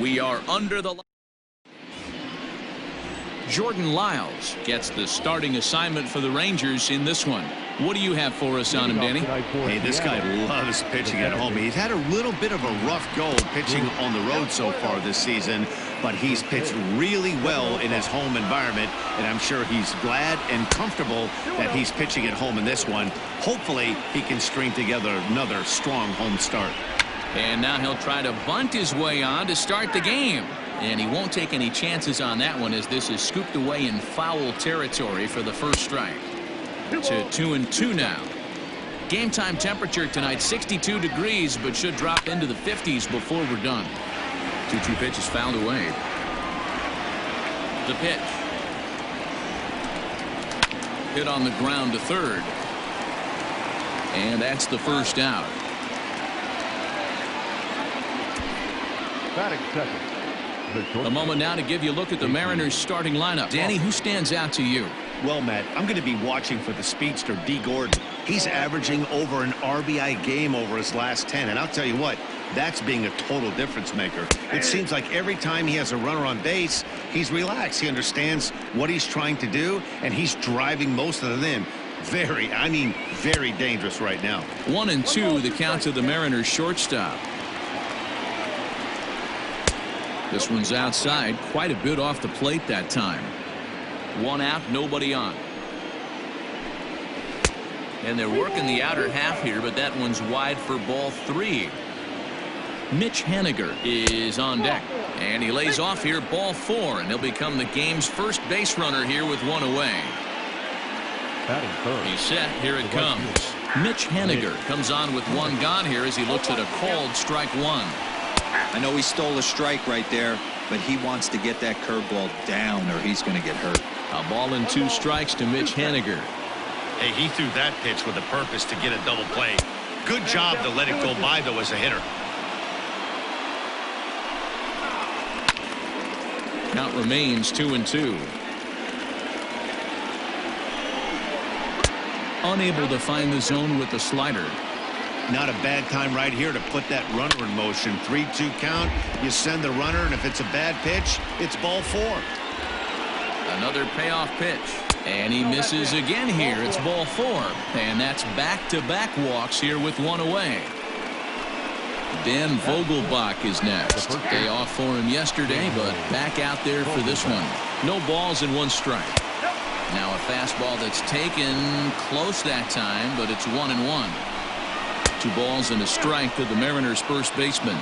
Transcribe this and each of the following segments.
We are under the. Jordan Lyles gets the starting assignment for the Rangers in this one. What do you have for us on him, Danny? Hey, this guy loves pitching at home. He's had a little bit of a rough go pitching on the road so far this season, but he's pitched really well in his home environment, and I'm sure he's glad and comfortable that he's pitching at home in this one. Hopefully, he can string together another strong home start. And now he'll try to bunt his way on to start the game. And he won't take any chances on that one, as this is scooped away in foul territory for the first strike. To 2-2 now. Game time temperature tonight 62 degrees, but should drop into the 50s before we're done. 2-2 pitch is fouled away. The pitch. Hit on the ground to third. And that's the first out. Batting second. A moment now to give you a look at the Mariners starting lineup. Danny, who stands out to you? Well, Matt, I'm going to be watching for the speedster D. Gordon. He's averaging over an RBI game over his last 10, and I'll tell you what, that's being a total difference maker. It seems like every time he has a runner on base, he's relaxed. He understands what he's trying to do, and he's driving most of them in. Very dangerous right now. 1-2 the count to the Mariners shortstop. This one's outside, quite a bit off the plate that time. One out, nobody on. And they're working the outer half here, but that one's wide for ball 3. Mitch Haniger is on deck, and he lays off here, ball 4, and he'll become the game's first base runner here with one away. He's set. Here it comes. Mitch Haniger comes on with one gone here as he looks at a called strike one. I know he stole a strike right there, but he wants to get that curveball down or he's going to get hurt. A ball and 2 strikes to Mitch Haniger. Hey, he threw that pitch with a purpose to get a double play. Good job to let it go by, though, as a hitter. Count remains 2-2. Unable to find the zone with the slider. Not a bad time right here to put that runner in motion. 3-2 count. You send the runner, and if it's a bad pitch, it's ball 4. Another payoff pitch. And he misses again here. It's ball 4. And that's back-to-back walks here with one away. Dan Vogelbach is next. Day off for him yesterday, but back out there for this one. No balls and 1 strike. Now a fastball that's taken close that time, but it's 1-1. 2 balls and a strike to the Mariners' first baseman.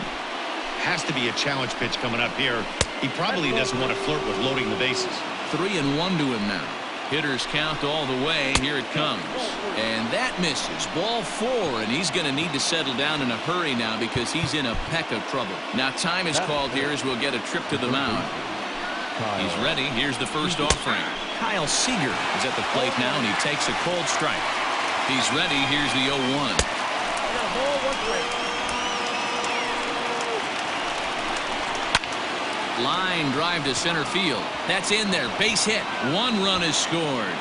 Has to be a challenge pitch coming up here. He probably doesn't want to flirt with loading the bases. 3-1 to him now. Hitters count all the way. Here it comes. And that misses. Ball 4, and he's going to need to settle down in a hurry now because he's in a peck of trouble. Now time is called here as we'll get a trip to the mound. He's ready. Here's the first offering. Kyle Seager is at the plate now, and he takes a cold strike. He's ready. Here's the 0-1. Line drive to center field. That's in there. Base hit. 1 run is scored.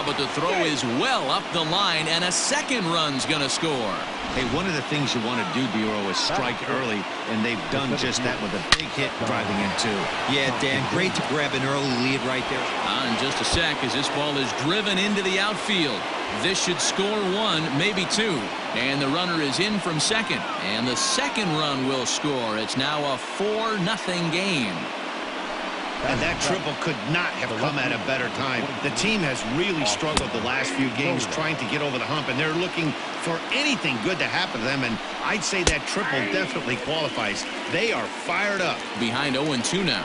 But the throw is well up the line, and a second run's going to score. Hey, one of the things you want to do, Bureau, is strike early, and they've done just that with a big hit driving in 2. Yeah, Dan, great to grab an early lead right there. In just a sec, as this ball is driven into the outfield. This should score 1, maybe 2. And the runner is in from second. And the second run will score. It's now a 4-0 game. And that triple could not have come at a better time. The team has really struggled the last few games trying to get over the hump, and they're looking for anything good to happen to them, and I'd say that triple definitely qualifies. They are fired up. Behind 0-2 now.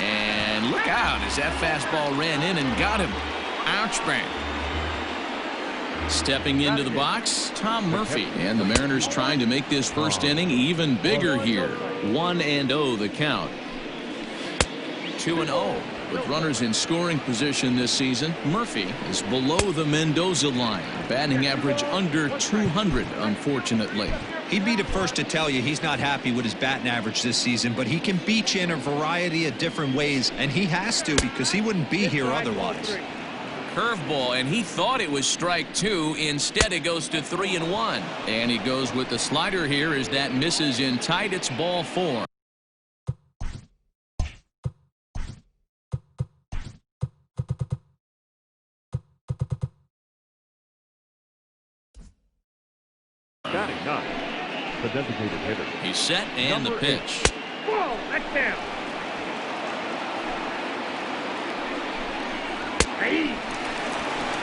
And look out as that fastball ran in and got him. Ouch, bang. Stepping into the box, Tom Murphy. And the Mariners trying to make this first inning even bigger here. 1-0 the count. 2-0 with runners in scoring position this season. Murphy is below the Mendoza line. Batting average under 200, unfortunately. He'd be the first to tell you he's not happy with his batting average this season, but he can beat you in a variety of different ways, and he has to because he wouldn't be here otherwise. curveball, and he thought it was strike 2. Instead, it goes to 3-1. And he goes with the slider here as that misses in tight. It's ball 4. Batting 9, the designated hitter. He's set and the pitch. Whoa, that's down.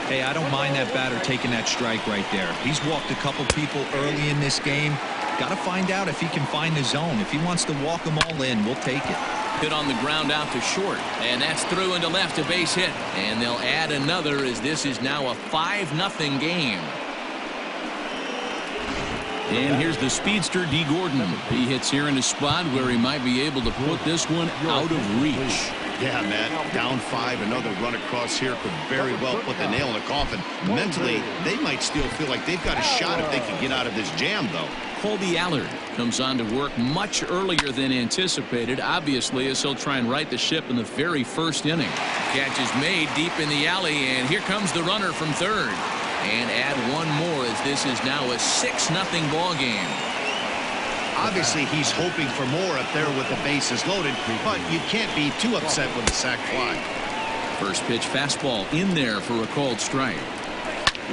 Hey, I don't mind that batter taking that strike right there. He's walked a couple people early in this game. Got to find out if he can find the zone. If he wants to walk them all in, we'll take it. Hit on the ground out to short, and that's through into left, a base hit. And they'll add another as this is now a 5-0 game. And here's the speedster, D. Gordon. He hits here in a spot where he might be able to put this one out of reach. Yeah, Matt, down 5, another run across here could very well put the nail in the coffin. Mentally, they might still feel like they've got a shot if they can get out of this jam, though. Colby Allard comes on to work much earlier than anticipated, obviously, as he'll try and right the ship in the very first inning. Catch is made deep in the alley, and here comes the runner from third. And add one more as this is now a 6-0 ball game. Obviously, he's hoping for more up there with the bases loaded, but you can't be too upset with the sac fly. First pitch fastball in there for a called strike.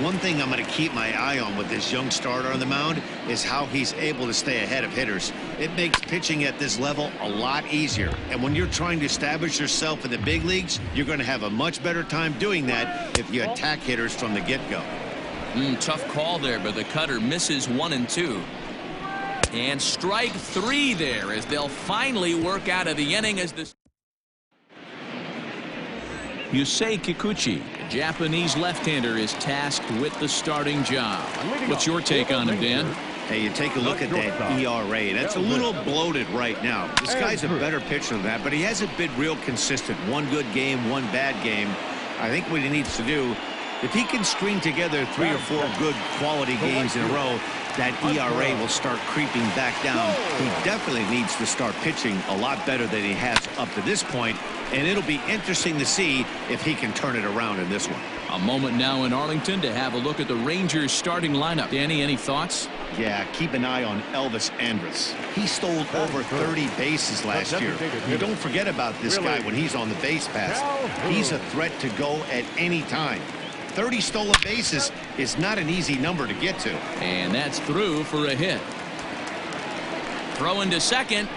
One thing I'm going to keep my eye on with this young starter on the mound is how he's able to stay ahead of hitters. It makes pitching at this level a lot easier. And when you're trying to establish yourself in the big leagues, you're going to have a much better time doing that if you attack hitters from the get-go. Tough call there, but the cutter misses 1 and 2. And strike 3 there as they'll finally work out of the inning as this. Yusei Kikuchi, a Japanese left-hander, is tasked with the starting job. What's your take on him, Dan? Hey, you take a look at that ERA. That's a little bloated right now. This guy's a better pitcher than that, but he hasn't been real consistent. One good game, one bad game. I think what he needs to do, if he can string together 3 or 4 good quality games in a row, that ERA will start creeping back down. He definitely needs to start pitching a lot better than he has up to this point, and it'll be interesting to see if he can turn it around in this one. A moment now in Arlington to have a look at the Rangers starting lineup. Danny, any thoughts? Yeah, keep an eye on Elvis Andrus. He stole over 30 bases last year. You don't forget about this guy when he's on the base pass. He's a threat to go at any time. 30 stolen bases is not an easy number to get to. And that's through for a hit. Throw into second.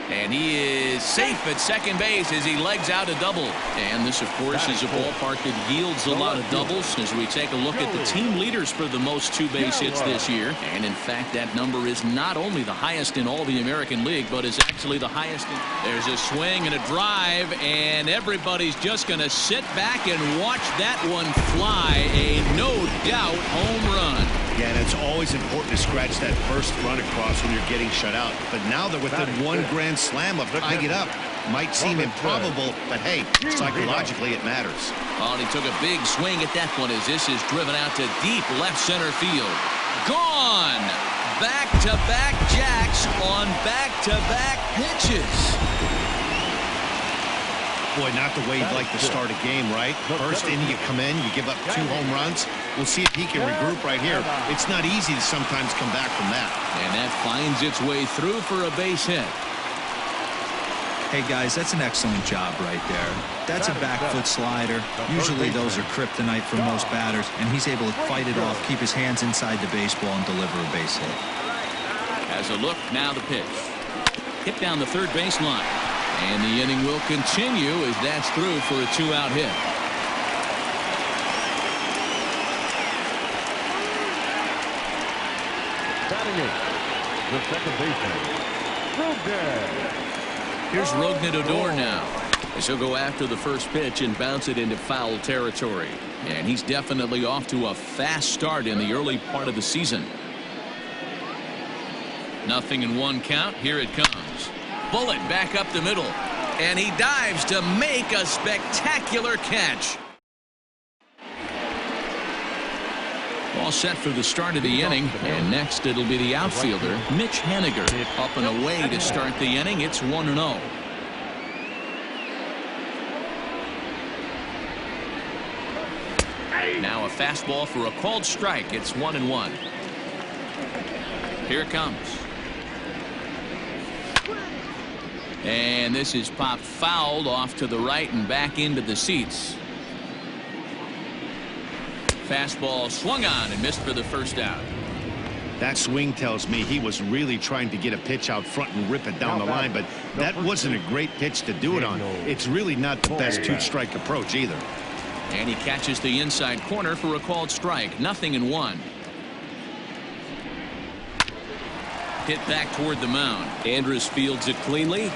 And he is safe at second base as he legs out a double. And this, of course, is a ballpark that yields a lot of doubles as we take a look at the team leaders for the most 2-base hits this year. And, in fact, that number is not only the highest in all the American League, but is actually the highest. There's a swing and a drive, and everybody's just going to sit back and watch that one fly. A no-doubt home run. Yeah, and it's always important to scratch that first run across when you're getting shut out. But now they're within one grand slam of tying it up. Might seem improbable, but hey, psychologically it matters. Oh, and he took a big swing at that one as this is driven out to deep left center field. Gone! Back-to-back jacks on back-to-back pitches. Boy, not the way you'd like to start a game, right? First inning, you come in, you give up 2 home runs. We'll see if he can regroup right here. It's not easy to sometimes come back from that. And that finds its way through for a base hit. Hey, guys, that's an excellent job right there. That's a back foot slider. Usually those are kryptonite for most batters, and he's able to fight it off, keep his hands inside the baseball, and deliver a base hit. As a look, now the pitch. Hit down the third baseline. And the inning will continue as that's through for a 2-out hit. Batting it, the second baseman, Rogner. Here's Rogner Odor now, as he'll go after the first pitch and bounce it into foul territory. And he's definitely off to a fast start in the early part of the season. 0-1 count. Here it comes. Bullet back up the middle, and he dives to make a spectacular catch. All set for the start of the inning, and next it'll be the outfielder, Mitch Haniger, up and away to start the inning. It's 1-0. fastball for a called strike. It's 1-1. Here it comes. And this is popped fouled off to the right and back into the seats. Fastball swung on and missed for the first out. That swing tells me he was really trying to get a pitch out front and rip it down the line, but that wasn't a great pitch to do it on. It's really not the best two-strike approach either. And he catches the inside corner for a called strike. 0-1. Hit back toward the mound. Andrus fields it cleanly.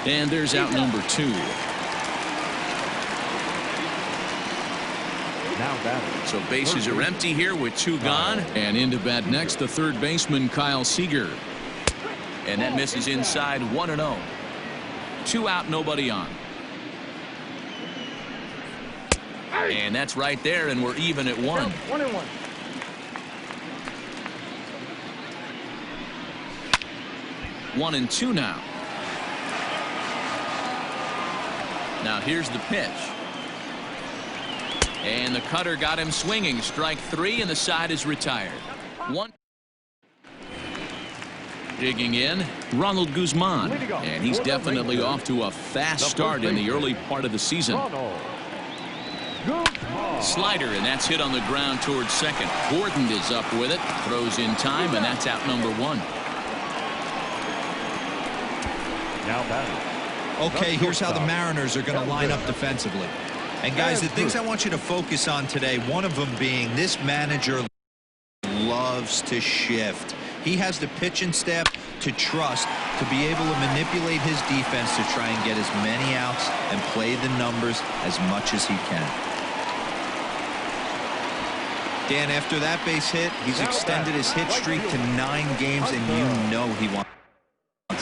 And there's out number 2. So bases are empty here with 2 gone. And into bat next, the third baseman, Kyle Seager. And that misses inside. 1-0. 2 out, nobody on. And that's right there, and we're even at 1. 1-1. One and 2 now. Now here's the pitch. And the cutter got him swinging. Strike 3, and the side is retired. 1. Digging in, Ronald Guzman. And he's definitely off to a fast start in the early part of the season. Slider, and that's hit on the ground towards second. Gordon is up with it. Throws in time, and that's out number 1. Now batting. Okay, here's how the Mariners are going to line up defensively. And guys, the things I want you to focus on today, one of them being this manager loves to shift. He has the pitching staff to trust to be able to manipulate his defense to try and get as many outs and play the numbers as much as he can. Dan, after that base hit, he's extended his hit streak to 9 games, and you know he wants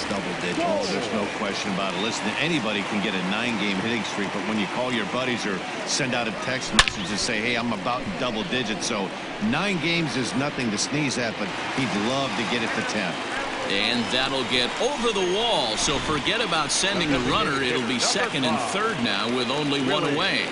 double digits. Oh, there's no question about it. Listen, anybody can get a 9-game hitting streak, but when you call your buddies or send out a text message and say, hey, I'm about in double digits, so 9 games is nothing to sneeze at, but he'd love to get it to 10. And that'll get over the wall, so forget about sending the runner. It'll be second and third now with only 1 away.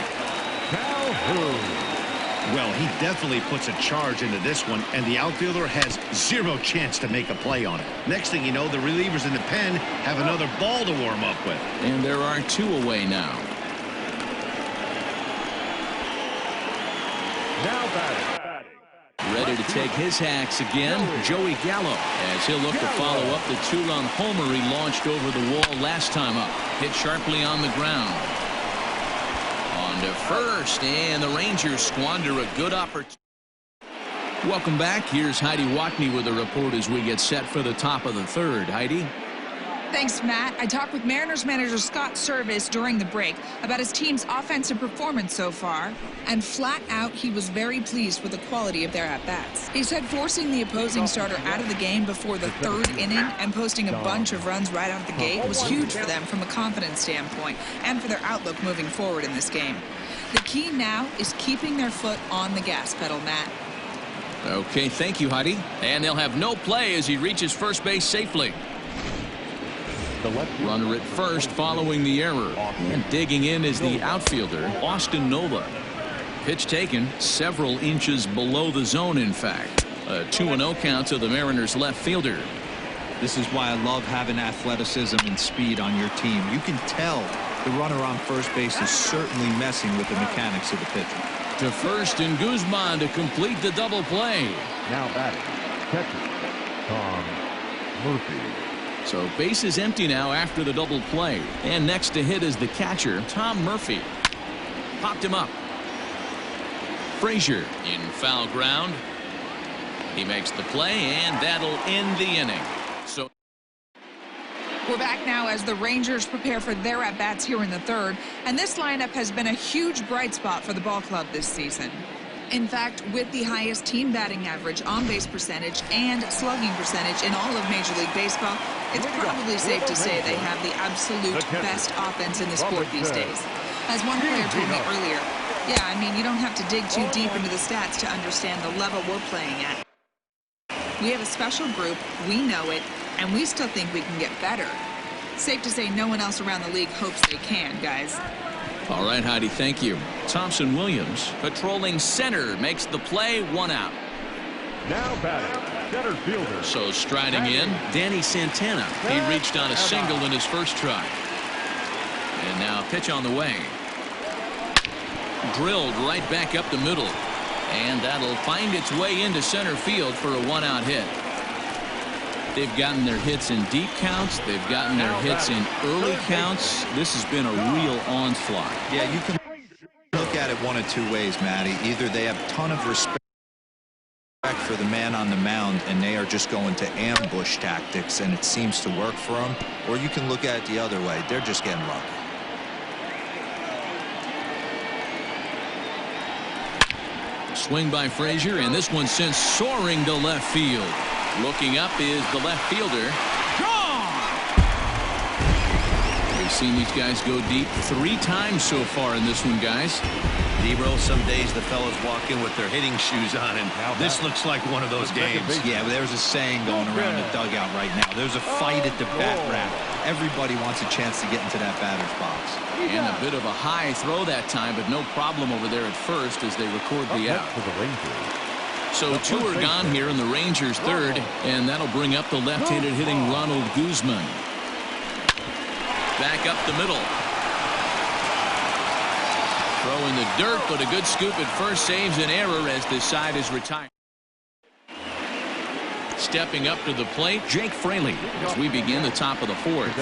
Well, he definitely puts a charge into this one, and the outfielder has 0 chance to make a play on it. Next thing you know, the relievers in the pen have another ball to warm up with. And there are 2 away now. Now batting. Ready to take his hacks again, Joey Gallo, as he'll look to follow up the 2-run homer he launched over the wall last time up. Hit sharply on the ground. On to first, and the Rangers squander a good opportunity. Welcome back. Here's Heidi Watney with a report as we get set for the top of the third. Heidi? Thanks, Matt. I talked with Mariners manager Scott Service during the break about his team's offensive performance so far, and flat out, he was very pleased with the quality of their at-bats. He said forcing the opposing starter out of the game before the 3rd inning and posting a bunch of runs right out of the gate was huge for them from a confidence standpoint and for their outlook moving forward in this game. The key now is keeping their foot on the gas pedal, Matt. Okay, thank you, Heidi. And they'll have no play as he reaches first base safely. Runner at first following the error. And digging in is the outfielder, Austin Nova. Pitch taken several inches below the zone, in fact. A 2-0 count to the Mariners left fielder. This is why I love having athleticism and speed on your team. You can tell the runner on first base is certainly messing with the mechanics of the pitcher. To first, and Guzman to complete the double play. Now batting. Catcher Tom Murphy. So base is empty now after the double play. And next to hit is the catcher, Tom Murphy. Popped him up. Frazier in foul ground. He makes the play, and that'll end the inning. So we're back now as the Rangers prepare for their at-bats here in the third, and this lineup has been a huge bright spot for the ball club this season. In fact, with the highest team batting average, on-base percentage, and slugging percentage in all of Major League Baseball, it's probably safe to say they have the absolute best offense in the sport these days. As one player told me earlier, yeah, I mean, you don't have to dig too deep into the stats to understand the level we're playing at. We have a special group, we know it, and we still think we can get better. Safe to say no one else around the league hopes they can, guys. All right, Heidi, thank you. Thompson Williams patrolling center makes the play, 1 out. Now batting, center fielder. So striding in, Danny Santana. He reached on a single in his first try. And now pitch on the way. Drilled right back up the middle. And that'll find its way into center field for a 1-out hit. They've gotten their hits in deep counts. They've gotten their hits in early counts. This has been a real onslaught. Yeah, you can look at it one of two ways, Matty. Either they have a ton of respect for the man on the mound and they are just going to ambush tactics and it seems to work for them, or you can look at it the other way. They're just getting lucky. Swing by Frazier, and this one sent soaring to left field. Looking up is the left fielder. Gone! We've seen these guys go deep 3 times so far in this one, guys. Debro, some days the fellas walk in with their hitting shoes on, and this looks like one of those games. Yeah, but there's a saying going around the dugout right now. There's a fight at the bat rack. Everybody wants a chance to get into that batter's box. And a bit of a high throw that time, but no problem over there at first as they record the out. So 2 are gone here in the Rangers' third, and that'll bring up the left-handed hitting Ronald Guzman. Back up the middle. Throw in the dirt, but a good scoop at first saves an error as this side is retired. Stepping up to the plate, Jake Fraley as we begin the top of the 4th.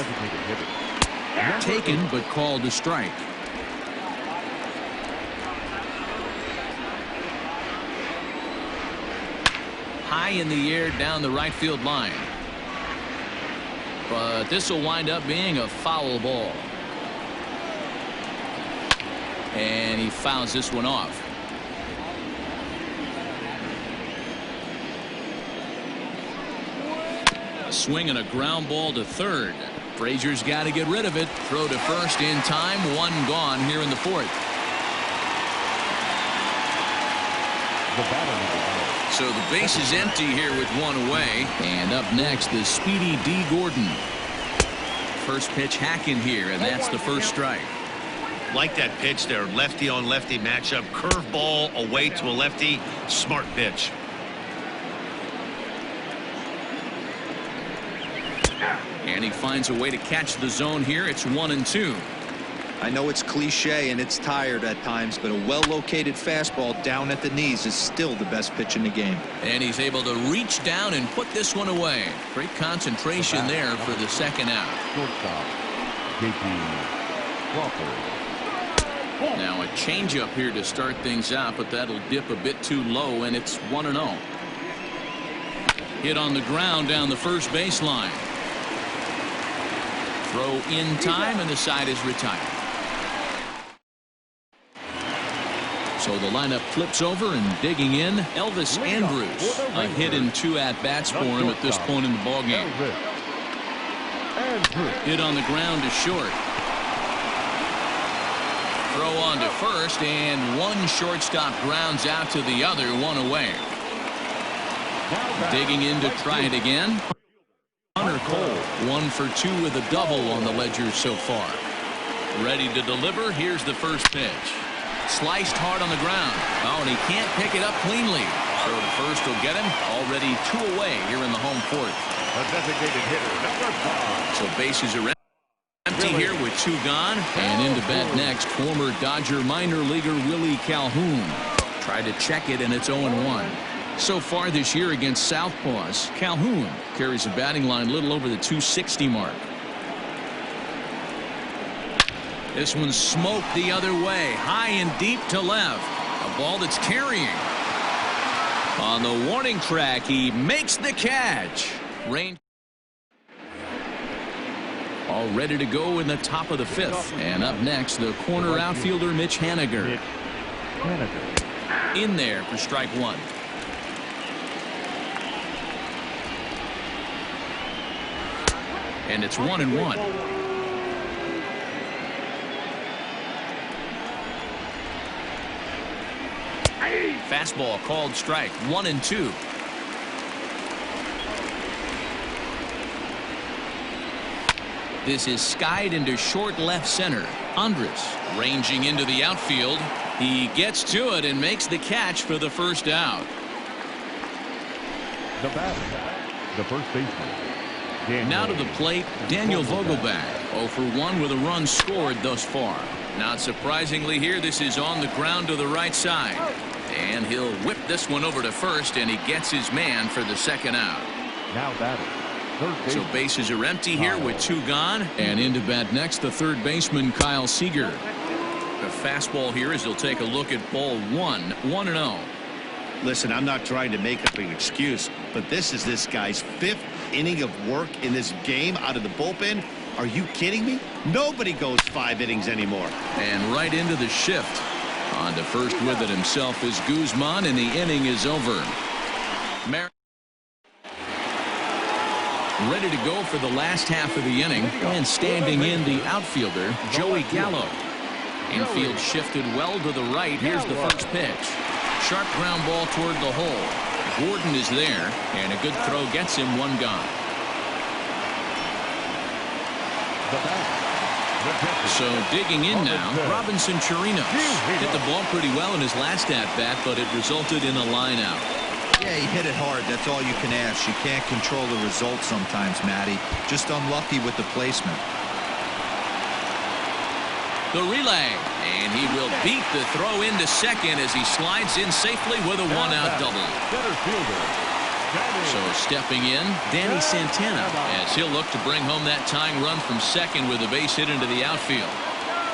Taken, but called to strike. High in the air down the right field line. But this will wind up being a foul ball. And he fouls this one off. A swing and a ground ball to third. Frazier's got to get rid of it. Throw to first in time. 1 gone here in the 4th. So the base is empty here with 1 away. And up next, the speedy D. Gordon. First pitch hacking here, and that's the first strike. Like that pitch there, lefty on lefty matchup, curveball away to a lefty, smart pitch. And he finds a way to catch the zone here. It's 1-2. I know it's cliche and it's tired at times, but a well-located fastball down at the knees is still the best pitch in the game. And he's able to reach down and put this one away. Great concentration there for the second out. Now a changeup here to start things out, but that'll dip a bit too low, and it's 1-0. Hit on the ground down the first baseline. Throw in time, and the side is retired. So the lineup flips over, and digging in, Elvis Andrus. A hit and 2 at-bats for him at this point in the ballgame. Hit on the ground to short. Throw on to first, and 1 shortstop grounds out to the other, 1 away. Digging in to try it again. Hunter Cole, 1 for 2 with a double on the ledger so far. Ready to deliver. Here's the first pitch. Sliced hard on the ground. Oh, and he can't pick it up cleanly. Throw to first will get him. Already 2 away here in the home 4th. A designated hitter, number 5. So bases are empty here with 2 gone. And into bat next, former Dodger minor leaguer Willie Calhoun. Tried to check it, and it's 0-1. So far this year against Southpaws, Calhoun carries a batting line a little over the 260 mark. This one's smoked the other way, high and deep to left. A ball that's carrying. On the warning track, he makes the catch. Rain all ready to go in the top of the 5th. And up next, the corner outfielder Mitch Haniger. In there for strike 1. And it's 1-1. Fastball called strike. 1-2. This is skied into short left center. Andres ranging into the outfield. He gets to it and makes the catch for the first out. The batter, the first baseman. Now to the plate, Daniel Vogelbach. 0 for 1 with a run scored thus far. Not surprisingly here, this is on the ground to the right side. And he'll whip this one over to first, and he gets his man for the second out. Now batting. So bases are empty here with 2 gone. And into bat next, the third baseman, Kyle Seager. The fastball here as he'll take a look at ball 1, 1-0. Listen, I'm not trying to make up an excuse, but this is this guy's 5th inning of work in this game out of the bullpen. Are you kidding me? Nobody goes 5 innings anymore. And right into the shift. On to first with it himself is Guzman, and the inning is over. Ready to go for the last half of the inning, and standing in the outfielder, Joey Gallo. Infield shifted well to the right. Here's the first pitch. Sharp ground ball toward the hole. Gordon is there, and a good throw gets him 1 gone. So digging in now, Robinson Chirinos hit the ball pretty well in his last at-bat, but it resulted in a line out. Yeah, he hit it hard. That's all you can ask. You can't control the result sometimes, Matty. Just unlucky with the placement. The relay, and he will beat the throw into second as he slides in safely with a 1-out double. So stepping in, Danny Santana, as he'll look to bring home that tying run from second with a base hit into the outfield.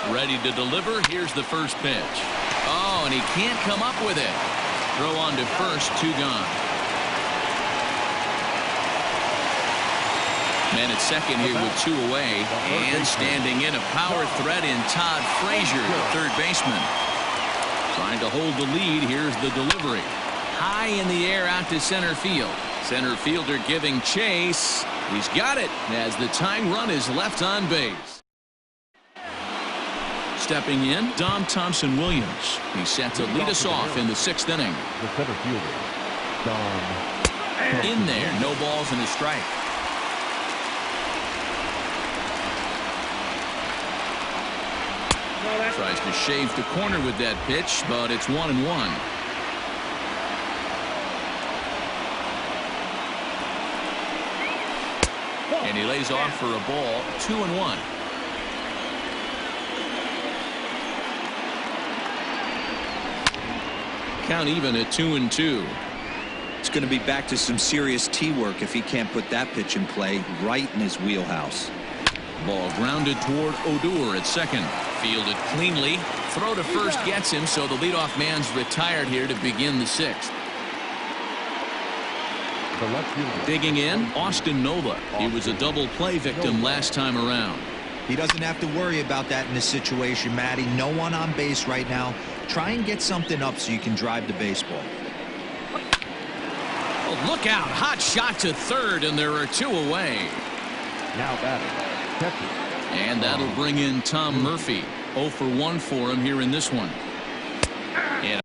Ready to deliver. Here's the first pitch. Oh, and he can't come up with it. Throw on to first, 2 gone. Man at second here with 2 away, and standing in a power threat in Todd Frazier, the third baseman. Trying to hold the lead. Here's the delivery. High in the air out to center field. Center fielder giving chase. He's got it as the tying run is left on base. Stepping in, Dom Thompson-Williams. He's set to lead us off in the 6th inning. The center fielder, Dom. In there, no balls and a strike. Tries to shave the corner with that pitch, but it's 1-1. And he lays off for a ball, 2-1. Count even at 2-2. It's going to be back to some serious tee work if he can't put that pitch in play right in his wheelhouse. Ball grounded toward Odor at second. Fielded cleanly. Throw to first gets him, so the leadoff man's retired here to begin the 6th. Digging in, Austin Nola. He was a double play victim last time around. He doesn't have to worry about that in this situation, Matty. No one on base right now. Try and get something up so you can drive the baseball. Oh, look out. Hot shot to third, and there are 2 away. Now batting. And that'll bring in Tom Murphy. 0 for 1 for him here in this one. And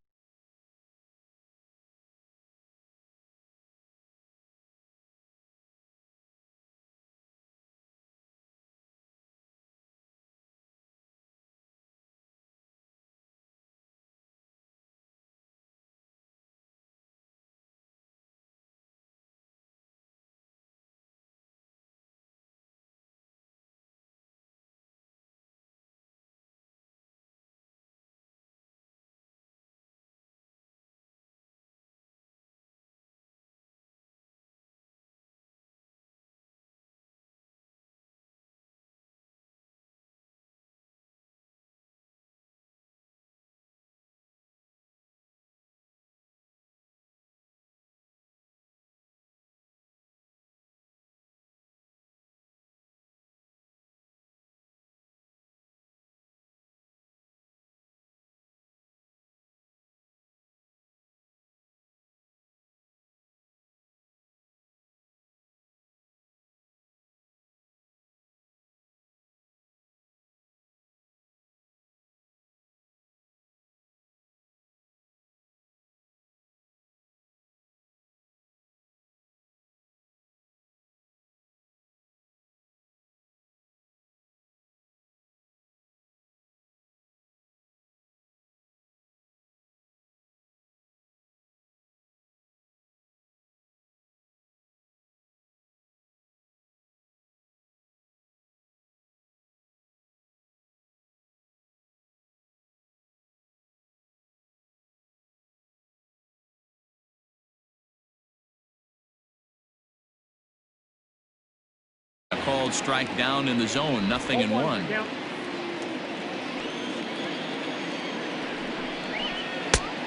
Called strike down in the zone, 0-1.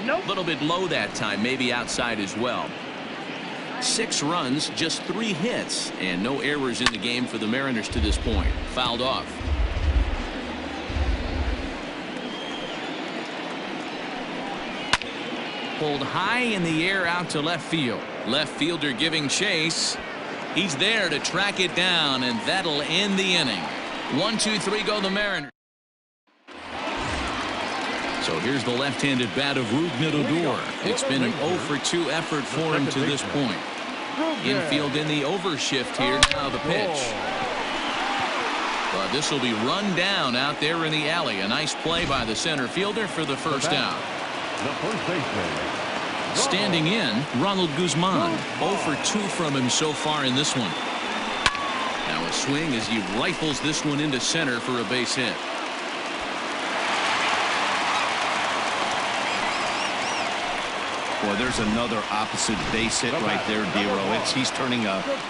A little bit low that time, maybe outside as well. 6 runs, just 3 hits, and no errors in the game for the Mariners to this point. Fouled off. Pulled high in the air out to left field. Left fielder giving chase. He's there to track it down, and that'll end the inning. 1-2-3 go the Mariners. So here's the left-handed bat of Odor. It's been an 0-for-2 effort for him to this point. Infield in the overshift here. Now the pitch. But this will be run down out there in the alley. A nice play by the center fielder for the first out. The first baseman. Standing in, Ronald Guzman. 0-for-2 from him so far in this one. Now a swing as he rifles this one into center for a base hit. Boy, there's another opposite base hit right there, Dero. He's turning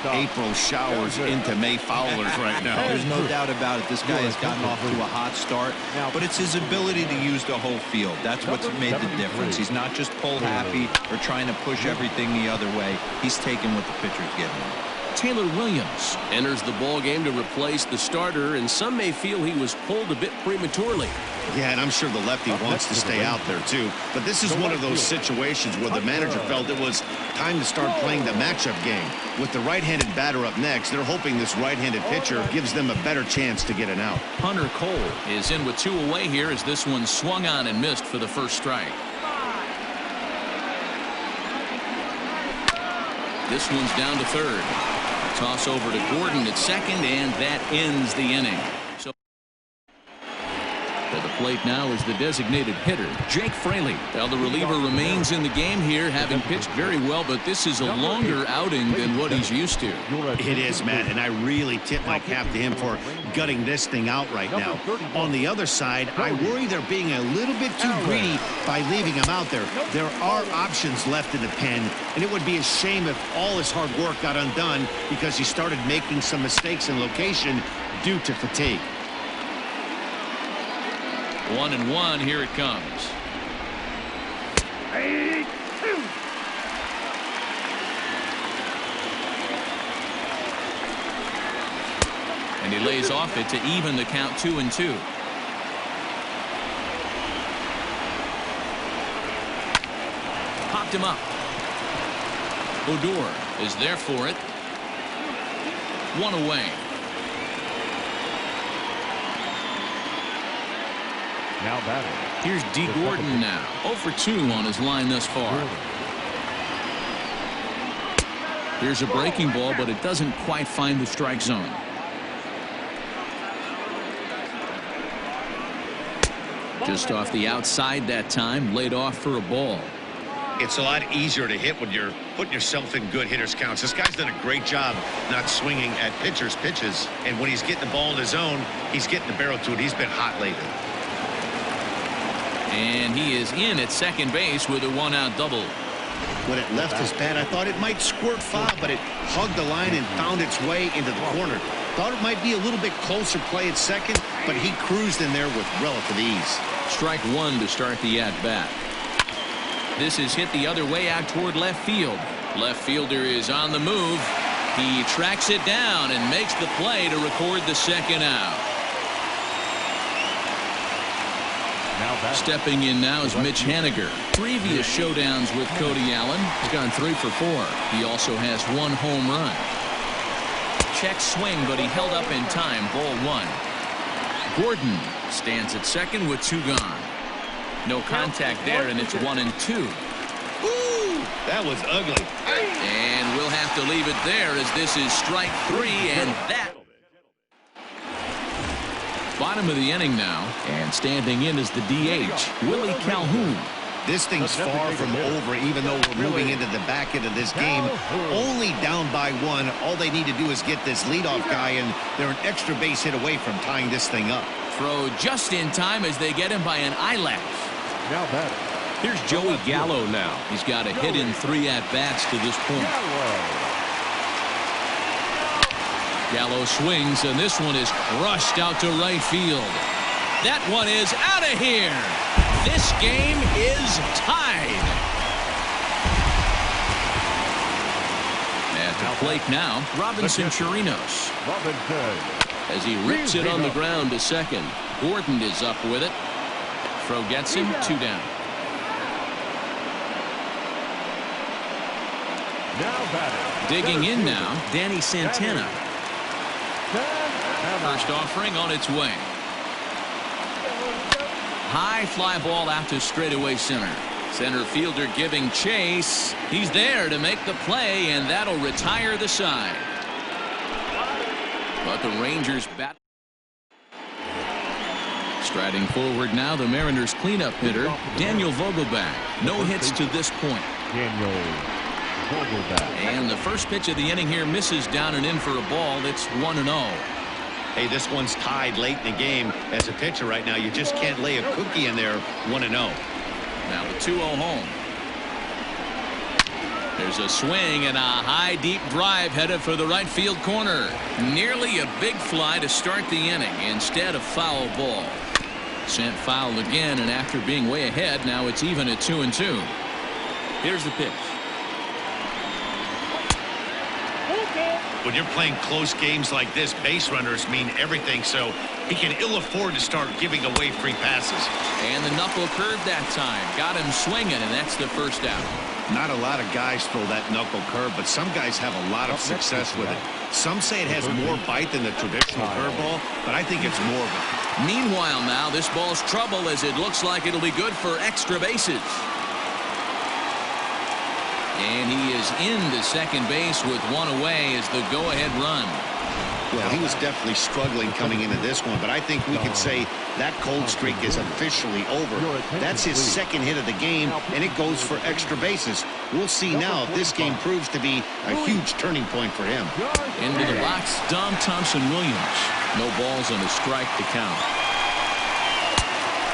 April showers into May foulers right now. There's no doubt about it. This guy has gotten off to a hot start, but it's his ability to use the whole field. That's what's made the difference. He's not just pull happy or trying to push everything the other way. He's taking what the pitcher's giving him. Taylor Williams enters the ball game to replace the starter, and some may feel he was pulled a bit prematurely. Yeah, and I'm sure the lefty wants to stay out there too. But this is one of those situations where the manager felt it was time to start playing the matchup game. With the right-handed batter up next, they're hoping this right-handed pitcher gives them a better chance to get an out. Hunter Cole is in with 2 away here as this one swung on and missed for the first strike. This one's down to third. Toss over to Gordon at second, and that ends the inning. So to the plate now is the designated hitter, Jake Fraley. Well, the reliever remains in the game here, having pitched very well, but this is a longer outing than what he's used to. It is, Matt, and I really tip my cap to him for gutting this thing out right now. On the other side, I worry they're being a little bit too greedy by leaving him out there. There are options left in the pen, and it would be a shame if all his hard work got undone because he started making some mistakes in location due to fatigue. 1-1, here it comes. And he lays off it to even the count 2-2. Popped him up. Odor is there for it. 1 away. Now batting. Here's D. Gordon now. 0-for-2 on his line thus far. Here's a breaking ball, but it doesn't quite find the strike zone. Just off the outside that time, laid off for a ball. It's a lot easier to hit when you're putting yourself in good hitters counts. This guy's done a great job not swinging at pitchers' pitches. And when he's getting the ball in his zone, he's getting the barrel to it. He's been hot lately. And he is in at second base with a 1-out double. When it left his bat, I thought it might squirt foul, but it hugged the line and found its way into the corner. Thought it might be a little bit closer play at second, but he cruised in there with relative ease. Strike 1 to start the at-bat. This is hit the other way out toward left field. Left fielder is on the move. He tracks it down and makes the play to record the second out. Stepping in now is Mitch Haniger. Previous showdowns with Cody Allen. He's gone 3 for 4. He also has 1 home run. Check swing, but he held up in time. Ball 1. Gordon stands at second with 2 gone. No contact there, and it's 1-2. Ooh, that was ugly. And we'll have to leave it there as this is strike 3, and that. Bottom of the inning now, and standing in is the DH, Willie Calhoun. This thing's far from over, even though we're moving into the back end of this game. Only down by 1. All they need to do is get this leadoff guy, and they're an extra base hit away from tying this thing up. Throw just in time as they get him by an eyelash. Now batting. Here's Joey Gallo now. He's got a hit in 3 at-bats to this point. Gallo swings, and this one is crushed out to right field. That one is out of here. This game is tied. At the plate now, Robinson Chirinos. As he rips it on the ground to second. Gordon is up with it. Throw gets him, 2 down. Digging in now, Danny Santana. First offering on its way. High fly ball out to straightaway center. Center fielder giving chase. He's there to make the play, and that'll retire the side. But the Rangers bat. Striding forward now, the Mariners cleanup hitter, Daniel Vogelback. No hits to this point. And the first pitch of the inning here misses down and in for a ball. It's 1-0. Hey, this one's tied late in the game. As a pitcher right now, you just can't lay a cookie in there. 1-0. Now the 2-0 home. There's a swing and a high deep drive headed for the right field corner. Nearly a big fly to start the inning instead of foul ball. Sent foul again, and after being way ahead, now it's even at 2-2. Here's the pitch. When you're playing close games like this, base runners mean everything, so he can ill afford to start giving away free passes. And the knuckle curve that time. Got him swinging, and that's the first out. Not a lot of guys throw that knuckle curve, but some guys have a lot of success with it. Some say it has more bite than the traditional curveball, but I think it's more of it. Meanwhile now, this ball's trouble as it looks like it'll be good for extra bases. And he is into second base with 1 away as the go-ahead run. Well, he was definitely struggling coming into this one, but I think we could say that cold streak is officially over. That's his second hit of the game, and it goes for extra bases. We'll see now if this game proves to be a huge turning point for him. Into the box, Dom Thompson-Williams. No balls and a strike to count.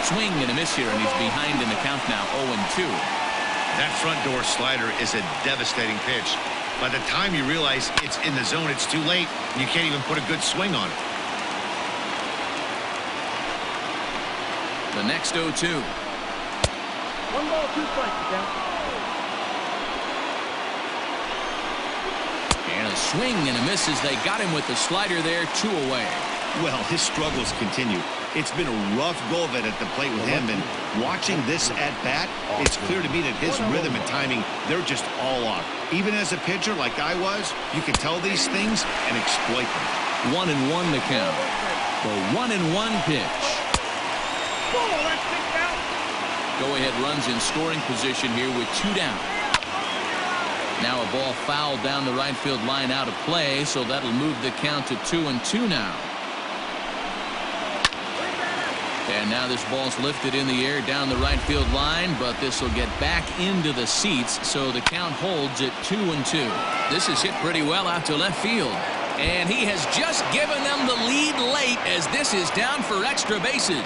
Swing and a miss here, and he's behind in the count now, 0-2. That front door slider is a devastating pitch. By the time you realize it's in the zone, it's too late. You can't even put a good swing on it. The next 0-2. 1 ball, 2 strikes, down. And a swing and a miss as they got him with the slider there, 2 away. Well, his struggles continue. It's been a rough go of it at the plate with him, and watching this at-bat, it's clear to me that his rhythm and timing, they're just all off. Even as a pitcher like I was, you can tell these things and exploit them. 1-1 the count. The 1-1 pitch. Go-ahead runs in scoring position here with 2 down. Now a ball fouled down the right field line out of play, so that'll move the count to 2-2 now. And now this ball's lifted in the air down the right field line, but this will get back into the seats, so the count holds at 2-2. This is hit pretty well out to left field. And he has just given them the lead late as this is down for extra bases.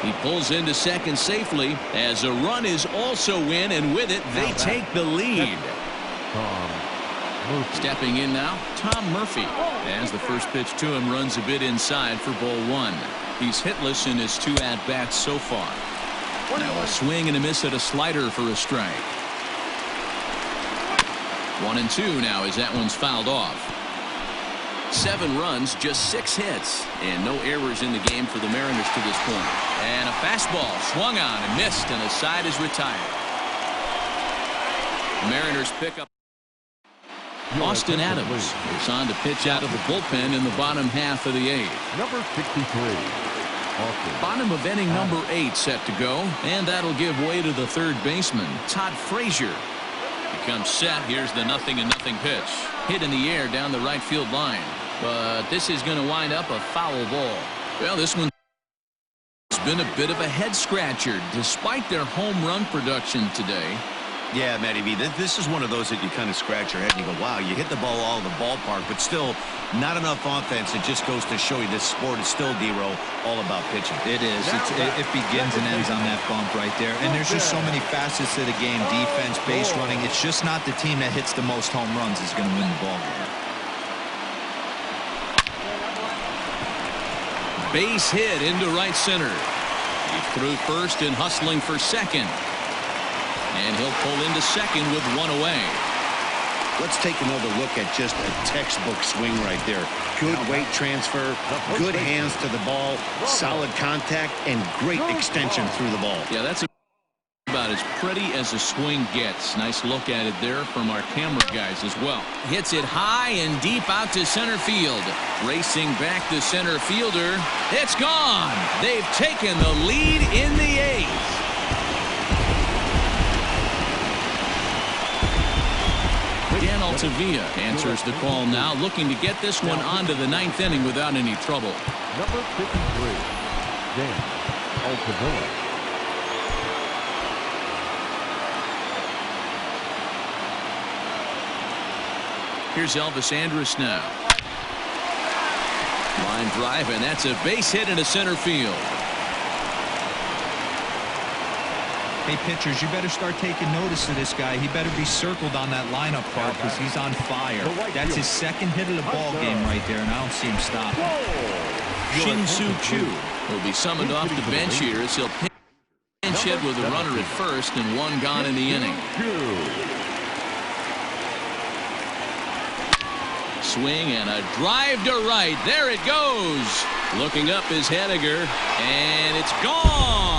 He pulls into second safely as a run is also in, and with it, they take the lead. Stepping in now, Tom Murphy, as the first pitch to him runs a bit inside for ball 1. He's hitless in his 2 at-bats so far. Now a swing and a miss at a slider for a strike. 1-2 now as that one's fouled off. 7 runs, just 6 hits, and no errors in the game for the Mariners to this point. And a fastball swung on and missed, and the side is retired. The Mariners pick up. Austin Adams is on to pitch out of the bullpen in the bottom half of the 8th. Number 63. Bottom of inning number 8 set to go, and that'll give way to the third baseman, Todd Frazier. Becomes set. Here's the 0-0 pitch. Hit in the air down the right field line. But this is going to wind up a foul ball. Well, this one's been a bit of a head-scratcher despite their home run production today. Yeah, Matty B, this is one of those that you kind of scratch your head and you go, wow, you hit the ball all in the ballpark, but still not enough offense. It just goes to show you this sport is still, D-Row, all about pitching. It is. It begins and ends on that bump right there. And there's just so many facets to the game, defense, base running. It's just not the team that hits the most home runs is going to win the ball game. base hit into right center. He's through first and hustling for second. And he'll pull into second with one away. Let's take another look at just a textbook swing right there. Good weight transfer, good hands to the ball, solid contact, and great extension through the ball. Yeah, that's about as pretty as a swing gets. Nice look at it there from our camera guys as well. Hits it high and deep out to center field. Racing back the center fielder. It's gone. They've taken the lead in the eighth. Dan Altavilla answers the call now, looking to get this one onto the ninth inning without any trouble. Number 53, Dan Altavilla. Here's Elvis Andrus now. Line drive, and that's a base hit into center field. Hey, pitchers, you better start taking notice of this guy. He better be circled on that lineup card because he's on fire. That's his second hit of the ball game right there, and I don't see him stopping. Shin-Soo Choo will be summoned off the bench here as he'll pinch hit with a runner at first and one gone in the inning. Swing and a drive to right. There it goes. Looking up is Henniger, and it's gone.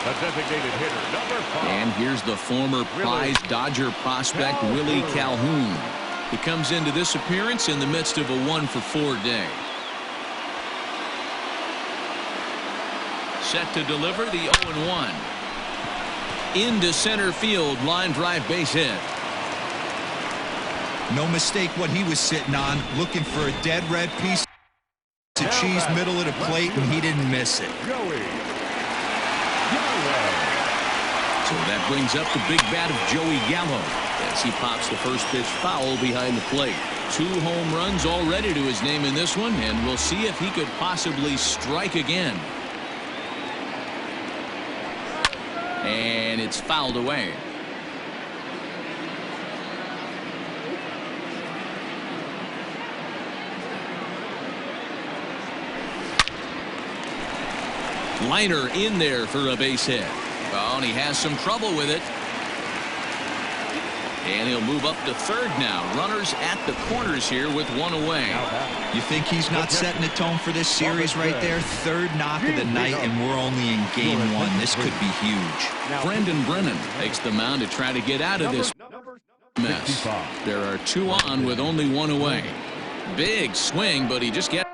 The designated hitter, number 5. And here's the former prize Dodger prospect, Willie Calhoun. He comes into this appearance in the midst of a 1-for-4 day. Set to deliver the 0-1. Into center field, line drive base hit. No mistake what he was sitting on, looking for a dead red piece of cheese middle of the plate, and he didn't miss it. So that brings up the big bat of Joey Gallo as he pops the first pitch foul behind the plate. 2 home runs already to his name in this one, and we'll see if he could possibly strike again. And it's fouled away. Liner in there for a base hit. Oh, and he has some trouble with it. And he'll move up to third now. Runners at the corners here with one away. You think he's not setting the tone for this series right there? Third knock of the night, and we're only in game 1. This could be huge. Brendan Brennan takes the mound to try to get out of this mess. There are 2 on with only 1 away. Big swing, but he just gets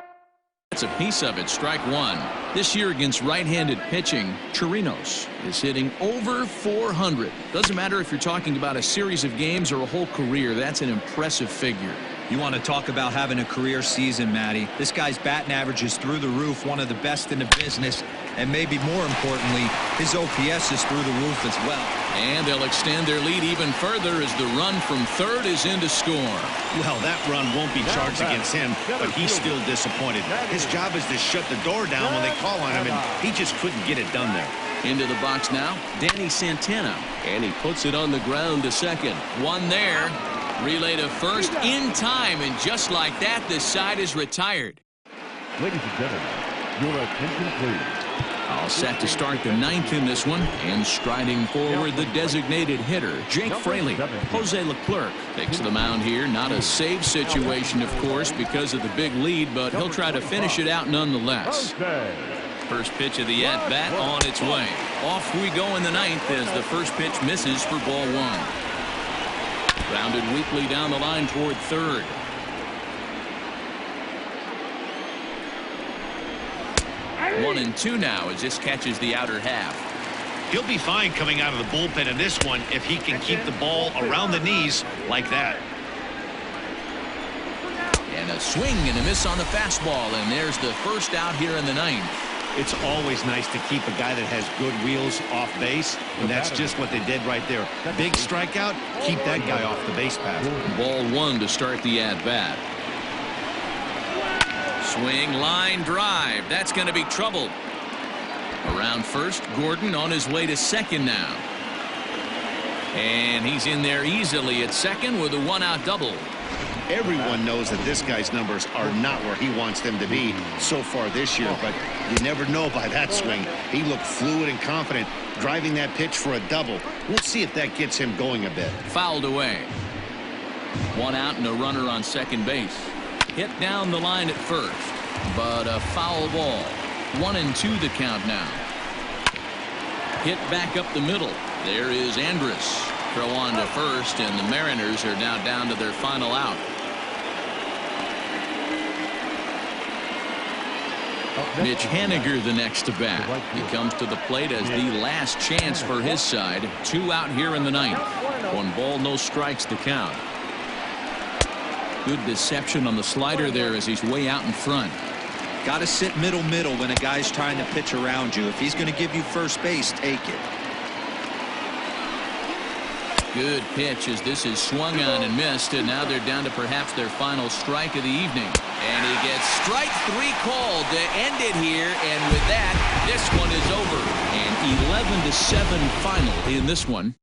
a piece of it. Strike 1. This year against right-handed pitching, Chirinos is hitting over 400. Doesn't matter if you're talking about a series of games or a whole career. That's an impressive figure. You want to talk about having a career season, Matty. This guy's batting average is through the roof, one of the best in the business, and maybe more importantly, his OPS is through the roof as well. And they'll extend their lead even further as the run from third is in to score. Well, that run won't be charged against him, but he's still disappointed. His job is to shut the door down when they call on him, and he just couldn't get it done there. Into the box now, Danny Santana, and he puts it on the ground to second. One there. Relay to first in time, and just like that, the side is retired. Ladies and gentlemen, your attention please. All set to start the 9th in this one, and striding forward the designated hitter, Jake Fraley. Jose Leclerc takes the mound here. Not a save situation, of course, because of the big lead, but he'll try to finish it out nonetheless. First pitch of the at-bat on its way. Off we go in the 9th as the first pitch misses for ball 1. Grounded weakly down the line toward third. One and 2 now as this catches the outer half. He'll be fine coming out of the bullpen in this one if he can keep the ball around the knees like that. And a swing and a miss on the fastball, and there's the first out here in the 9th. It's always nice to keep a guy that has good wheels off base, and that's just what they did right there. Big strikeout, keep that guy off the base path. Ball 1 to start the at-bat. Swing, line drive. That's going to be trouble. Around first, Gordon on his way to second now. And he's in there easily at second with a one-out double. Everyone knows that this guy's numbers are not where he wants them to be so far this year, but you never know by that swing. He looked fluid and confident, driving that pitch for a double. We'll see if that gets him going a bit. Fouled away. One out and a runner on second base. Hit down the line at first, but a foul ball. 1-2 the count now. Hit back up the middle. There is Andrus. Throw on to first, and the Mariners are now down to their final out. Mitch Haniger the next to bat. He comes to the plate as the last chance for his side. 2 out here in the ninth. 1 ball, no strikes the count. Good deception on the slider there as he's way out in front. Got to sit middle when a guy's trying to pitch around you. If he's going to give you first base, take it. Good pitch as this is swung on and missed, and now they're down to perhaps their final strike of the evening. And he gets strike 3 called to end it here, and with that, this one is over. An 11-7 final in this one.